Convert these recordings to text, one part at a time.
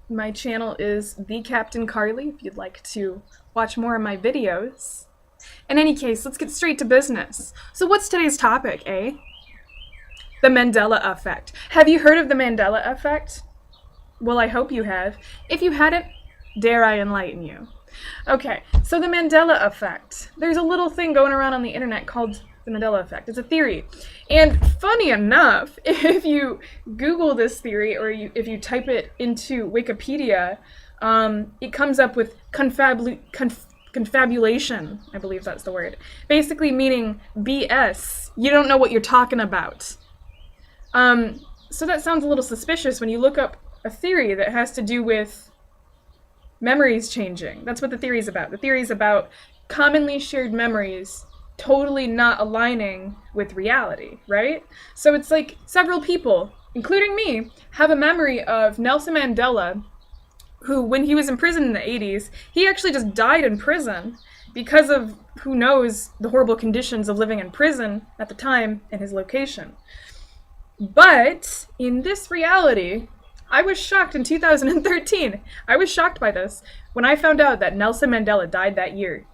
My channel is The Captain Carly if you'd like to watch more of my videos. In any case, let's get straight to business. So what's today's topic, eh? The Mandela Effect. Have you heard of the Mandela Effect? Well, I hope you have. If you hadn't, dare I enlighten you. Okay, so the Mandela Effect. There's a little thing going around on the internet called the Mandela Effect. It's a theory. And funny enough, if you Google this theory or if you type it into Wikipedia, it comes up with confabulation, I believe that's the word. Basically meaning BS. You don't know what you're talking about. So that sounds a little suspicious when you look up a theory that has to do with memories changing. That's what the theory is about. The theory is about commonly shared memories totally not aligning with reality, right? So it's like several people, including me, have a memory of Nelson Mandela, who, when he was in prison in the 80s, he actually just died in prison because of, who knows, the horrible conditions of living in prison at the time and his location. But in this reality, I was shocked in 2013. I was shocked by this when I found out that Nelson Mandela died that year.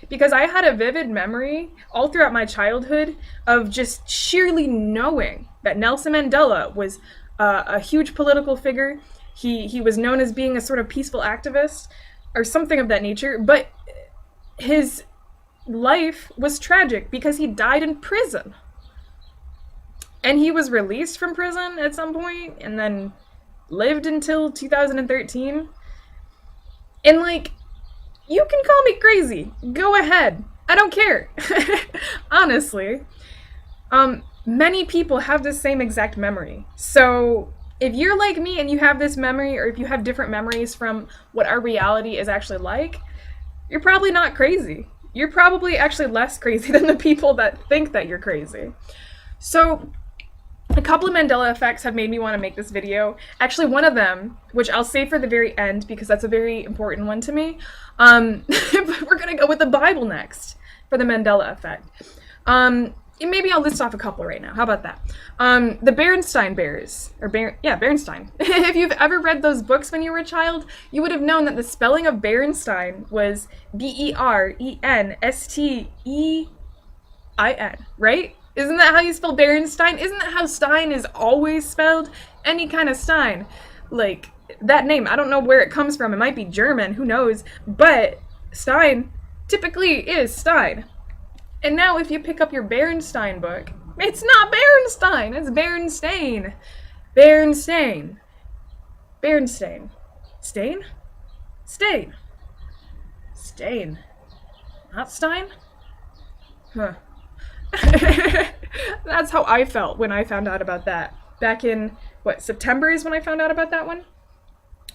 Because I had a vivid memory all throughout my childhood of just sheerly knowing that Nelson Mandela was a huge political figure. He was known as being a sort of peaceful activist or something of that nature, but his life was tragic because he died in prison. And he was released from prison at some point and then lived until 2013. And like, you can call me crazy. Go ahead. I don't care. Honestly. Many people have the same exact memory. So if you're like me and you have this memory, or if you have different memories from what our reality is actually like, you're probably not crazy. You're probably actually less crazy than the people that think that you're crazy. So a couple of Mandela effects have made me want to make this video. Actually, one of them, which I'll save for the very end because that's a very important one to me, we're going to go with the Bible next for the Mandela effect. Maybe I'll list off a couple right now. How about that? The Berenstein Bears, Berenstain. If you've ever read those books when you were a child, you would have known that the spelling of Berenstain was Berenstein, right? Isn't that how you spell Berenstain? Isn't that how Stein is always spelled? Any kind of Stein. Like, that name, I don't know where it comes from. It might be German, who knows? But Stein typically is Stein. And now if you pick up your Berenstain book, it's not Berenstain, it's Berenstain. Berenstain. Berenstain. Stain? Stain. Stain. Not Stein? Huh. That's how I felt when I found out about that. Back in, September is when I found out about that one?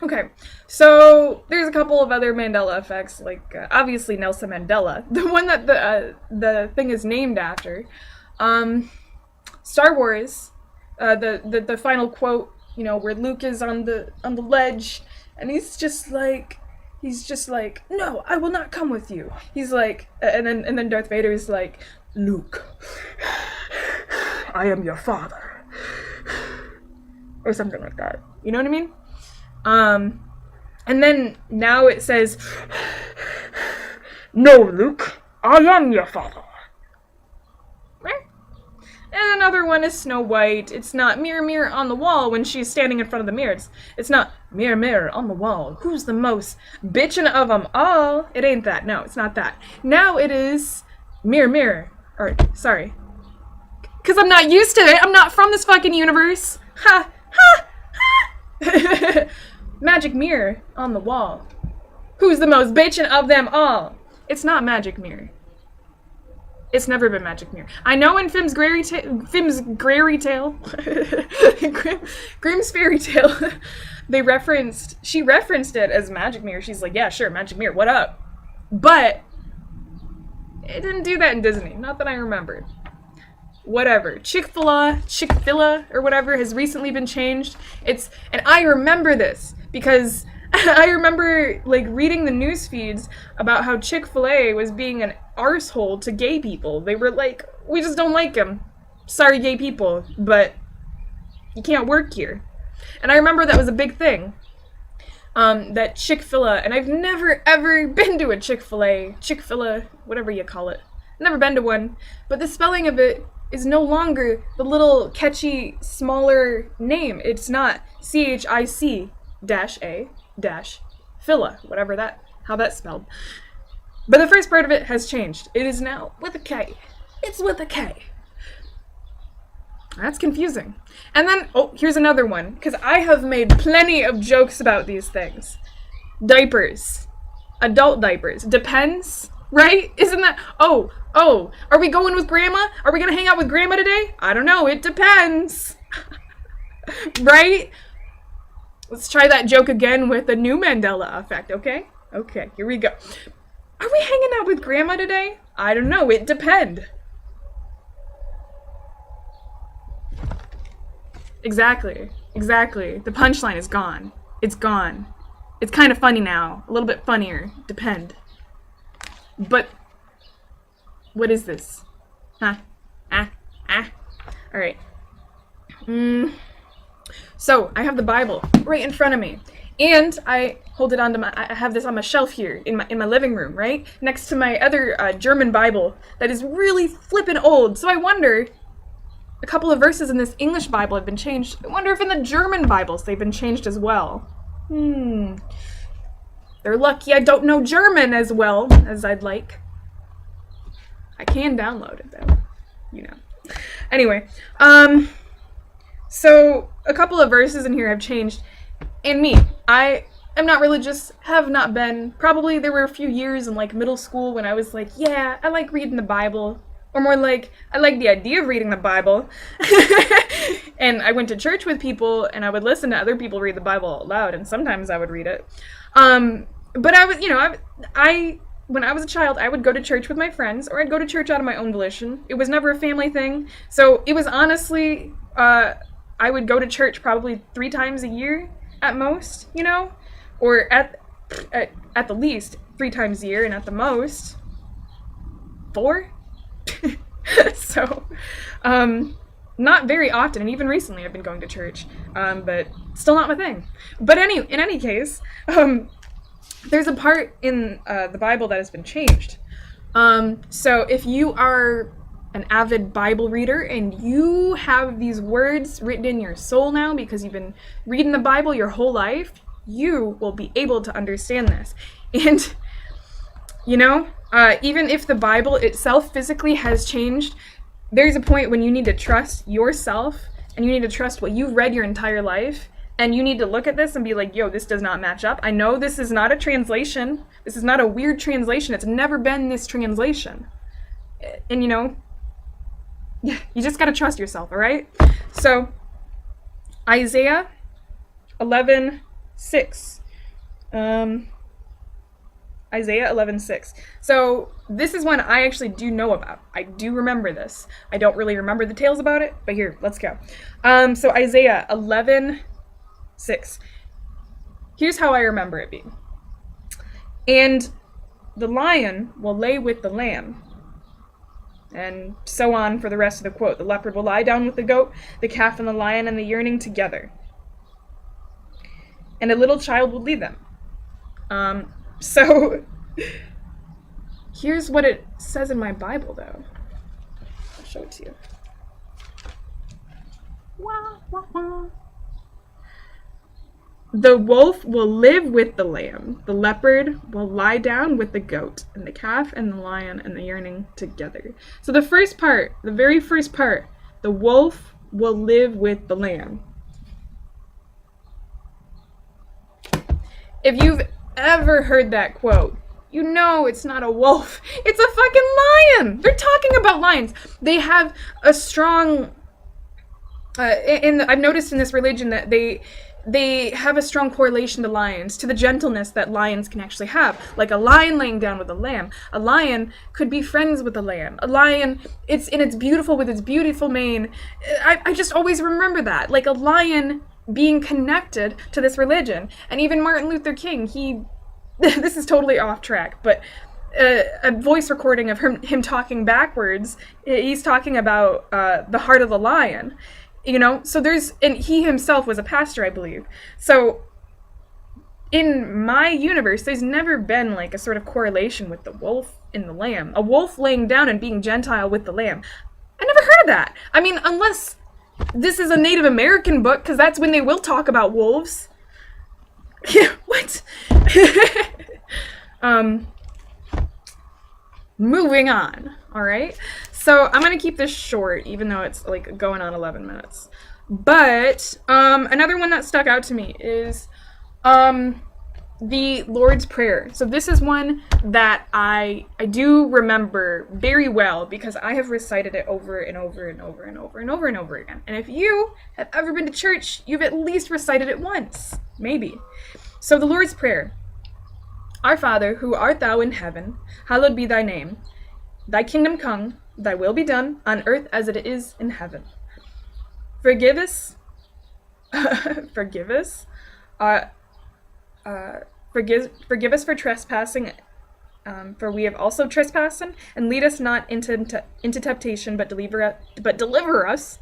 Okay, so there's a couple of other Mandela effects, like obviously Nelson Mandela, the one that the thing is named after. Star Wars, the final quote, where Luke is on the ledge, and he's just like, no, I will not come with you. He's like, and then Darth Vader is like, Luke, I am your father, or something like that. You know what I mean? And then now it says, no, Luke, I am your father. And another one is Snow White. It's not mirror, mirror on the wall when she's standing in front of the mirrors. It's not mirror, mirror on the wall. Who's the most bitchin' of them all? It ain't that. No, it's not that. Now it is mirror, mirror. Or, sorry. Because I'm not used to it. I'm not from this fucking universe. Ha! Ha! Ha! Magic mirror on the wall. Who's the most bitchin' of them all? It's not Magic Mirror. It's never been Magic Mirror. I know in Grimm's Fairy Tale, she referenced it as Magic Mirror. She's like, yeah, sure, Magic Mirror, what up? But it didn't do that in Disney, not that I remembered. Whatever. Chick-fil-A, or whatever, has recently been changed. And I remember this because I remember reading the news feeds about how Chick-fil-A was being an arsehole to gay people. They were like, we just don't like him. Sorry, gay people, but you can't work here. And I remember that was a big thing. That Chick-fil-A, and I've never ever been to a Chick-fil-A, whatever you call it. Never been to one, but the spelling of it is no longer the little catchy, smaller name. It's not CHIC-A-Filla, whatever how that's spelled. But the first part of it has changed. It is now with a K. It's with a K. That's confusing. And then, here's another one, because I have made plenty of jokes about these things. Diapers. Adult diapers. Depends, right? Isn't that, are we going with grandma? Are we going to hang out with grandma today? I don't know, it depends. Right? Let's try that joke again with the new Mandela Effect, okay? Okay, here we go. Are we hanging out with grandma today? I don't know, it depends. Exactly. The punchline is gone. It's gone. It's kind of funny now. A little bit funnier. Depend. But, what is this? Huh? Alright. So, I have the Bible right in front of me. And I hold it onto I have this on my shelf here in my living room, right? Next to my other German Bible that is really flippin' old. So I wonder, a couple of verses in this English Bible have been changed. I wonder if in the German Bibles they've been changed as well. They're lucky I don't know German as well as I'd like. I can download it though, Anyway, so a couple of verses in here have changed. And me, I am not religious, have not been. Probably there were a few years in like middle school when I was like, yeah, I like reading the Bible. Or more like, I like the idea of reading the Bible. And I went to church with people, and I would listen to other people read the Bible out loud, and sometimes I would read it. But I was, when I was a child, I would go to church with my friends, or I'd go to church out of my own volition. It was never a family thing. So it was honestly, I would go to church probably 3 times a year at most, or at the least 3 times a year, and at the most 4. So, not very often, and even recently I've been going to church, but still not my thing. But in any case, there's a part in the Bible that has been changed. So if you are an avid Bible reader and you have these words written in your soul now because you've been reading the Bible your whole life, you will be able to understand this. And, even if the Bible itself physically has changed, there's a point when you need to trust yourself and you need to trust what you've read your entire life, and you need to look at this and be like, yo, this does not match up. I know this is not a translation. This is not a weird translation. It's never been this translation. And you just gotta trust yourself, all right? So, Isaiah 11:6. Isaiah 11:6. So this is one I actually do know about. I do remember this. I don't really remember the details about it, but here, let's go. So Isaiah 11:6. Here's how I remember it being. And the lion will lay with the lamb. And so on for the rest of the quote. The leopard will lie down with the goat, the calf and the lion and the yearling together. And a little child will lead them. So, here's what it says in my Bible, though. I'll show it to you. Wah, wah, wah. The wolf will live with the lamb, the leopard will lie down with the goat, and the calf and the lion and the yearling together. So the first part, the very first part, the wolf will live with the lamb. If you've ever heard that quote, you know it's not a wolf, it's a fucking lion. They're talking about lions. They have a strong I've noticed in this religion that they have a strong correlation to lions, to the gentleness that lions can actually have. Like a lion laying down with a lamb. A lion could be friends with a lamb. A lion, it's beautiful with its beautiful mane. I just always remember that. Like a lion being connected to this religion. And even Martin Luther King, this is totally off track, but a voice recording of him talking backwards, he's talking about the heart of the lion. So and he himself was a pastor, I believe. So in my universe, there's never been like a sort of correlation with the wolf and the lamb. A wolf laying down and being Gentile with the lamb. I never heard of that. I mean, unless this is a Native American book, because that's when they will talk about wolves. What? Moving on. All right. So I'm going to keep this short, even though it's like going on 11 minutes. But another one that stuck out to me is the Lord's Prayer. So this is one that I do remember very well because I have recited it over and over and over and over and over and over again. And if you have ever been to church, you've at least recited it once, maybe. So the Lord's Prayer. Our Father, who art thou in heaven, hallowed be thy name. Thy kingdom come, thy will be done, on earth as it is in heaven. Forgive us for trespassing, for we have also trespassed, and lead us not into temptation, but deliver us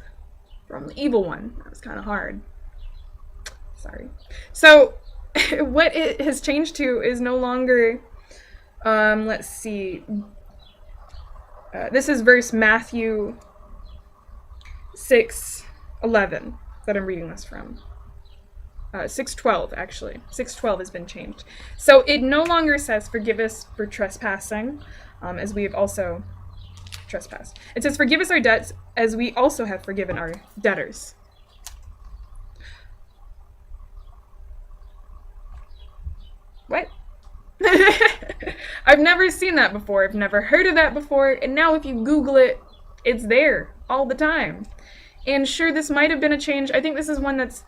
from the evil one. That was kind of hard. Sorry. So, what it has changed to is no longer, let's see. This is verse Matthew 6:11 that I'm reading this from. 6:12, actually. 6:12 has been changed. So it no longer says, forgive us for trespassing, as we have also trespassed. It says, forgive us our debts, as we also have forgiven our debtors. What? I've never seen that before. I've never heard of that before. And now if you Google it, it's there all the time. And sure, this might have been a change. I think this is one that's...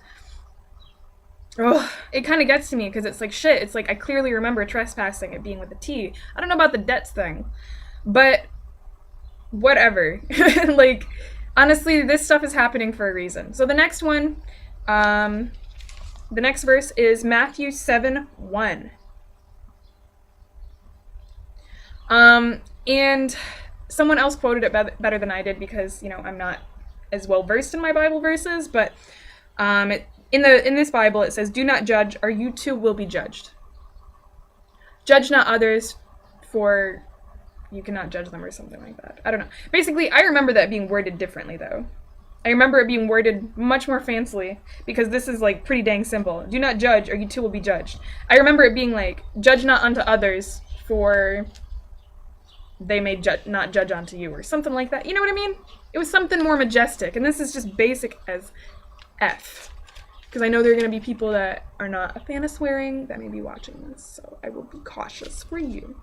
Oh, it kind of gets to me because it's like, shit, it's like I clearly remember trespassing, it being with a T. I don't know about the debts thing, but whatever. Like, honestly, this stuff is happening for a reason. So the next one, the next verse is Matthew 7:1. And someone else quoted it better than I did because, I'm not as well versed in my Bible verses, but in this Bible it says, do not judge, or you too will be judged. Judge not others, for you cannot judge them, or something like that. I don't know. Basically, I remember that being worded differently, though. I remember it being worded much more fancily, because this is, like, pretty dang simple. Do not judge, or you too will be judged. I remember it being like, judge not unto others, for they may not judge unto you, or something like that. You know what I mean? It was something more majestic, and this is just basic as F. Because I know there are going to be people that are not a fan of swearing that may be watching this, so I will be cautious for you.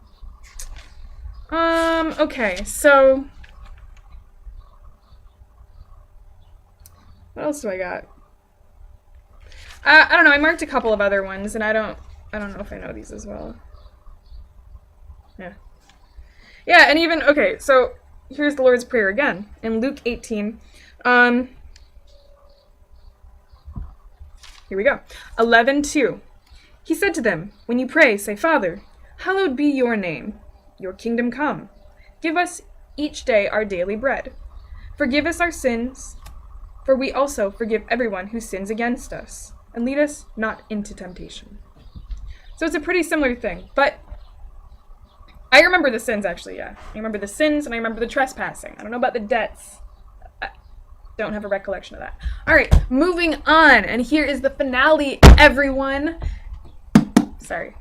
Okay, so... what else do I got? I don't know, I marked a couple of other ones, and I don't know if I know these as well. Yeah. Yeah, and even, okay, so here's the Lord's Prayer again, in Luke 18. Here we go. 11:2. He said to them, when you pray, say, Father, hallowed be your name. Your kingdom come. Give us each day our daily bread. Forgive us our sins, for we also forgive everyone who sins against us. And lead us not into temptation. So it's a pretty similar thing, but I remember the sins, actually, yeah. I remember the sins, and I remember the trespassing. I don't know about the debts. Don't have a recollection of that. All right, moving on, and here is the finale, everyone. Sorry,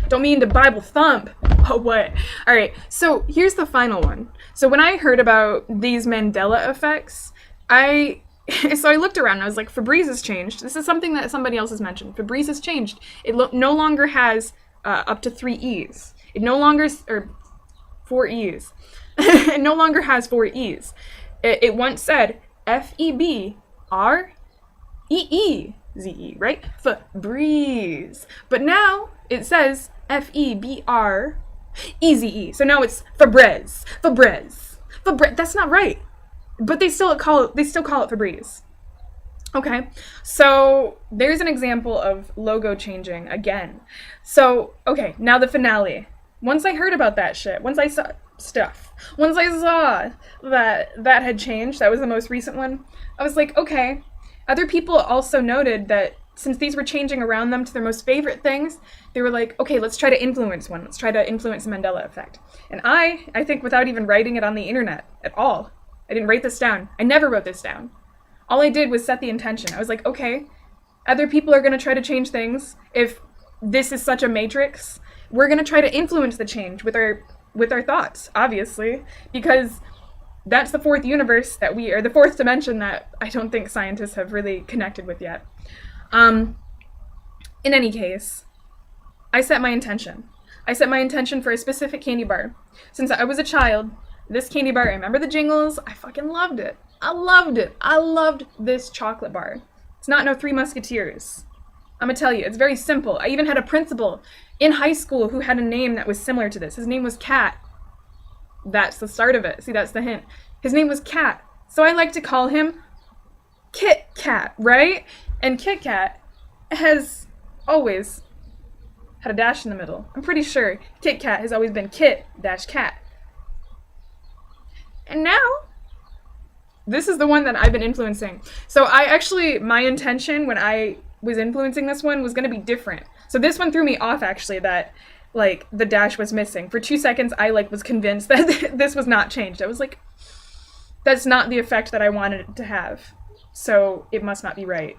don't mean to Bible thump. Oh, what? All right, so here's the final one. So when I heard about these Mandela effects, I looked around and I was like, Febreze has changed. This is something that somebody else has mentioned. Febreze has changed. It no longer has up to 3 E's. It no longer, or 4 E's. It no longer has 4 E's. It once said Febreze, right? Febreze. But now it says Febreze. So now it's Febreze. That's not right. But they still call it Febreze. Okay. So there's an example of logo changing again. So, okay, now the finale. Once I heard about that shit, once I saw that had changed, that was the most recent one, I was like, okay. Other people also noted that since these were changing around them to their most favorite things, they were like, okay, let's try to influence one. Let's try to influence the Mandela Effect. And I think without even writing it on the internet at all, I didn't write this down. I never wrote this down. All I did was set the intention. I was like, okay, other people are going to try to change things. If this is such a matrix, we're going to try to influence the change with our thoughts, obviously, because that's the fourth universe that or the fourth dimension that I don't think scientists have really connected with yet. In any case, I set my intention. I set my intention for a specific candy bar. Since I was a child, this candy bar, I remember the jingles, I fucking loved it. I loved it. I loved this chocolate bar. It's not no Three Musketeers. I'm gonna tell you, it's very simple. I even had a principal in high school who had a name that was similar to this. His name was Cat. That's the start of it. See, that's the hint. His name was Cat. So I like to call him Kit Kat, right? And Kit Kat has always had a dash in the middle. I'm pretty sure Kit Kat has always been Kit-Kat. And now, this is the one that I've been influencing. So my intention when I was influencing this one was going to be different. So this one threw me off, actually, that like the dash was missing. For 2 seconds, I was convinced that this was not changed. I was like, that's not the effect that I wanted it to have. So it must not be right.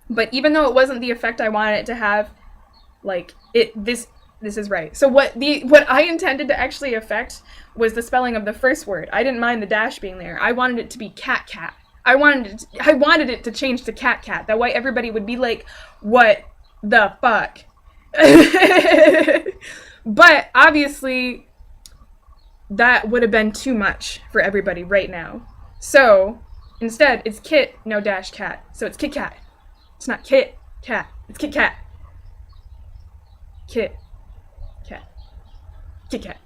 But even though it wasn't the effect I wanted it to have, this is right. So what I intended to actually affect was the spelling of the first word. I didn't mind the dash being there. I wanted it to be cat. I wanted it to change to cat. That way everybody would be like, what the fuck? But obviously that would have been too much for everybody right now. So instead it's Kit, no dash cat. So it's Kit Kat. It's not Kit Kat. It's Kit Kat. Kit Kat. Kit Kat.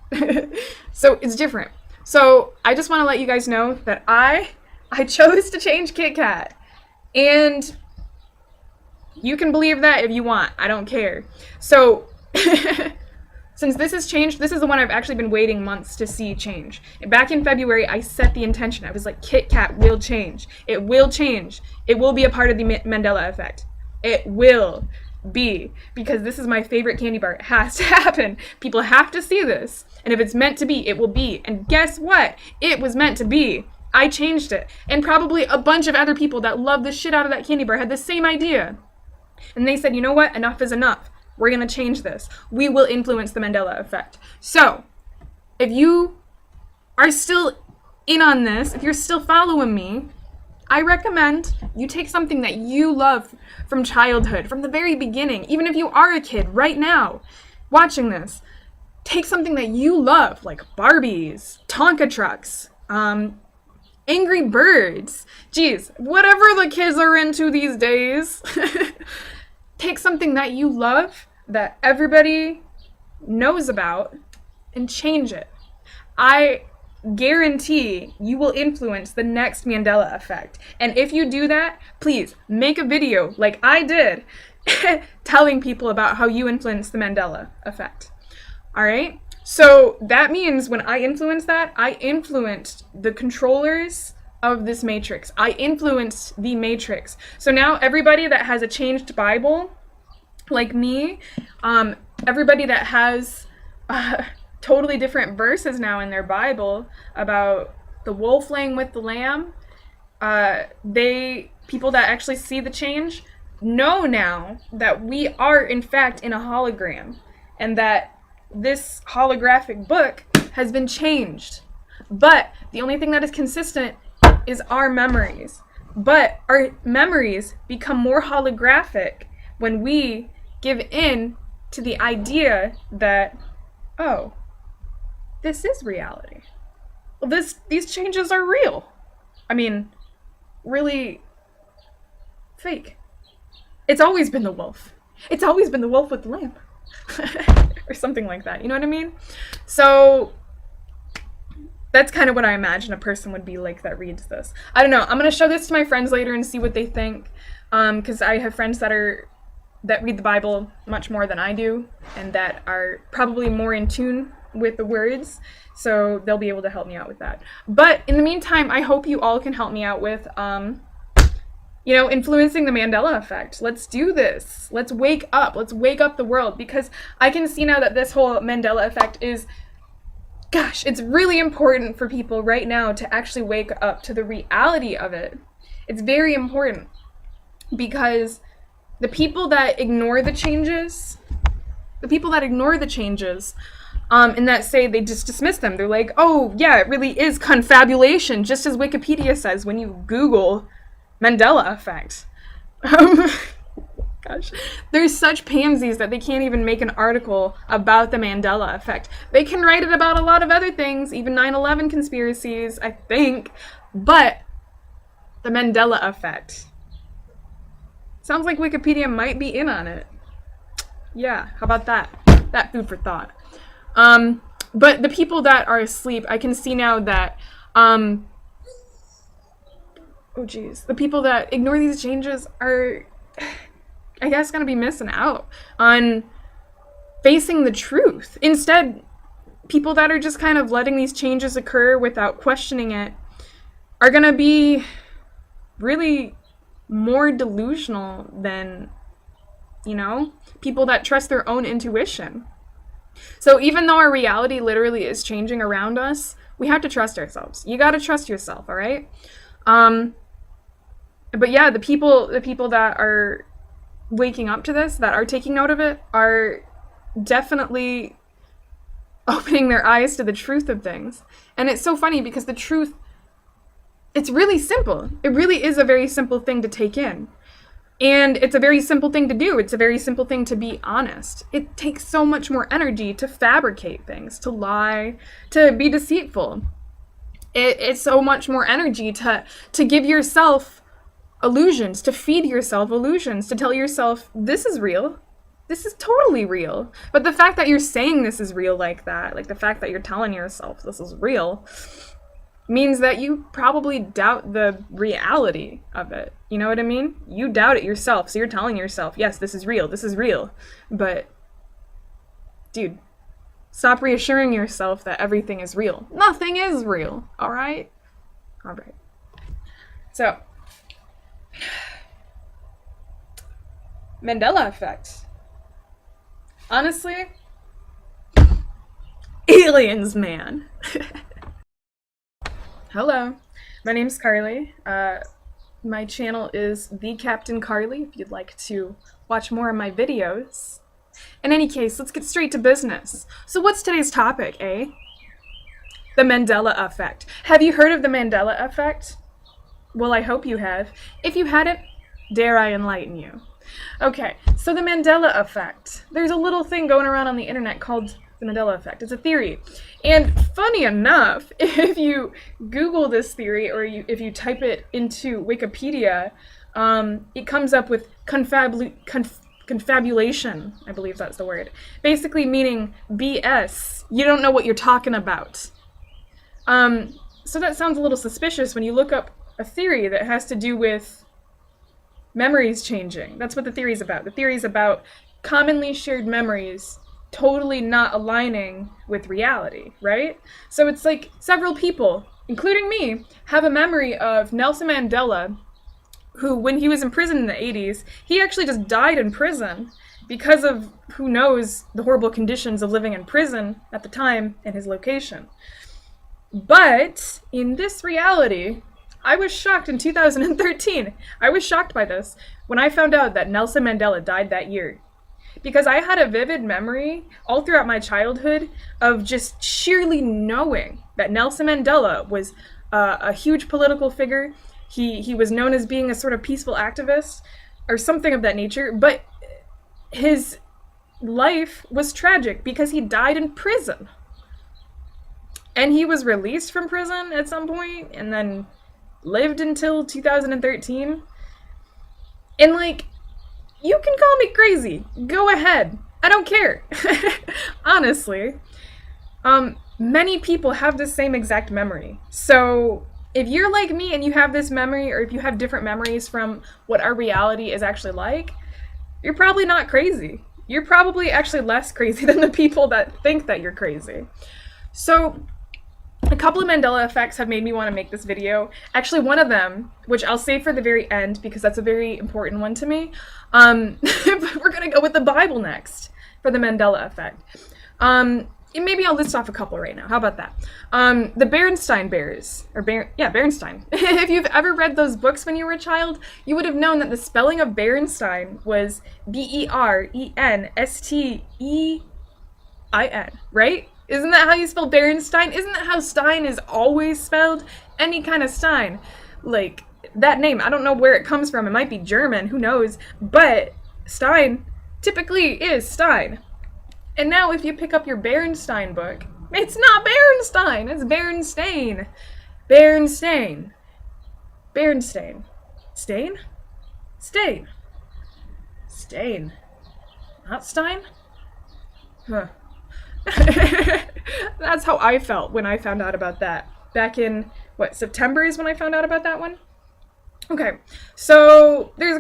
So it's different. So I just want to let you guys know that I chose to change Kit Kat. And you can believe that if you want. I don't care. So since this has changed, this is the one I've actually been waiting months to see change. Back in February, I set the intention. I was like, Kit Kat will change. It will change. It will be a part of the Mandela Effect. It will be. Because this is my favorite candy bar. It has to happen. People have to see this. And if it's meant to be, it will be. And guess what? It was meant to be. I changed it. And probably a bunch of other people that love the shit out of that candy bar had the same idea. And they said, you know what? Enough is enough. We're going to change this. We will influence the Mandela Effect. So, if you are still in on this, if you're still following me, I recommend you take something that you love from childhood, from the very beginning. Even if you are a kid right now watching this, take something that you love, like Barbies, Tonka trucks, Angry Birds. Geez, whatever the kids are into these days. Take something that you love, that everybody knows about, and change it. I guarantee you will influence the next Mandela Effect. And if you do that, please make a video like I did telling people about how you influence the Mandela Effect. All right? So that means when I influence that, I influenced the controllers of this matrix. I influenced the matrix. So now everybody that has a changed Bible, like me, everybody that has totally different verses now in their Bible about the wolf laying with the lamb, people that actually see the change know now that we are in fact in a hologram, and that this holographic book has been changed. But the only thing that is consistent is our memories. But our memories become more holographic when we give in to the idea that, oh, this is reality. Well, these changes are real. I mean, really fake. It's always been the wolf. It's always been the wolf with the lamb. Or something like that. You know what I mean? So that's kind of what I imagine a person would be like that reads this. I don't know. I'm going to show this to my friends later and see what they think. Because I have friends that read the Bible much more than I do, and that are probably more in tune with the words, so they'll be able to help me out with that. But in the meantime, I hope you all can help me out with influencing the Mandela Effect. Let's do this. Let's wake up. Let's wake up the world, because I can see now that this whole Mandela Effect is, gosh, it's really important for people right now to actually wake up to the reality of it. It's very important, because the people that ignore the changes, and that say, they just dismiss them. They're like, oh yeah, it really is confabulation, just as Wikipedia says when you Google Mandela Effect. Gosh, they're such pansies that they can't even make an article about the Mandela Effect. They can write it about a lot of other things, even 9/11 conspiracies, I think, but the Mandela Effect. Sounds like Wikipedia might be in on it. Yeah, how about that? That food for thought. But the people that are asleep, I can see now that, the people that ignore these changes are, I guess, gonna be missing out on facing the truth. Instead, people that are just kind of letting these changes occur without questioning it are gonna be really more delusional than, people that trust their own intuition. So even though our reality literally is changing around us, we have to trust ourselves. You gotta trust yourself, all right? But yeah, the people that are waking up to this, that are taking note of it, are definitely opening their eyes to the truth of things. And it's so funny, because the truth, it's really simple. It really is a very simple thing to take in. And it's a very simple thing to do. It's a very simple thing to be honest. It takes so much more energy to fabricate things, to lie, to be deceitful. It's so much more energy to give yourself illusions, to feed yourself illusions, to tell yourself, this is real. This is totally real. But the fact that you're saying this is real like that, like the fact that you're telling yourself this is real, means that you probably doubt the reality of it. You know what I mean? You doubt it yourself, so you're telling yourself, yes, this is real, but dude, stop reassuring yourself that everything is real. Nothing is real, all right? So, Mandela Effect. Honestly, aliens, man. Hello, my name's Carly. My channel is The Captain Carly, if you'd like to watch more of my videos. In any case, let's get straight to business. So what's today's topic, eh? The Mandela Effect. Have you heard of the Mandela Effect? Well, I hope you have. If you hadn't, dare I enlighten you. Okay, so the Mandela Effect. There's a little thing going around on the internet called the Mandela Effect. It's a theory. And funny enough, if you Google this theory, or if you type it into Wikipedia, it comes up with confabulation, I believe that's the word. Basically meaning BS. You don't know what you're talking about. So that sounds a little suspicious when you look up a theory that has to do with memories changing. That's what the theory's about. The theory's about commonly shared memories totally not aligning with reality, right? So it's like several people, including me, have a memory of Nelson Mandela, who, when he was in prison in the 80s, he actually just died in prison because of, who knows, the horrible conditions of living in prison at the time and his location. But in this reality, I was shocked in 2013. I was shocked by this when I found out that Nelson Mandela died that year. Because I had a vivid memory all throughout my childhood of just sheerly knowing that Nelson Mandela was a huge political figure. He was known as being a sort of peaceful activist or something of that nature, but his life was tragic because he died in prison. And he was released from prison at some point and then lived until 2013. And like, you can call me crazy. Go ahead. I don't care. Honestly. Many people have the same exact memory. So if you're like me and you have this memory, or if you have different memories from what our reality is actually like, you're probably not crazy. you're probably actually less crazy than the people that think that you're crazy. So a couple of Mandela effects have made me want to make this video. Actually, one of them, which I'll save for the very end because that's a very important one to me, we're going to go with the Bible next for the Mandela effect. Maybe I'll list off a couple right now. How about that? The Berenstein Bears, Berenstain. If you've ever read those books when you were a child, you would have known that the spelling of Berenstain was Berenstein, right? Isn't that how you spell Berenstain? Isn't that how Stein is always spelled? Any kind of Stein. Like, that name, I don't know where it comes from. It might be German, who knows? But Stein typically is Stein. And now if you pick up your Berenstain book, it's not Berenstain, it's Berenstain. Berenstain. Berenstain. Stain? Stain. Stain. Not Stein? Huh. That's how I felt when I found out about that. Back in, September is when I found out about that one? Okay, so there's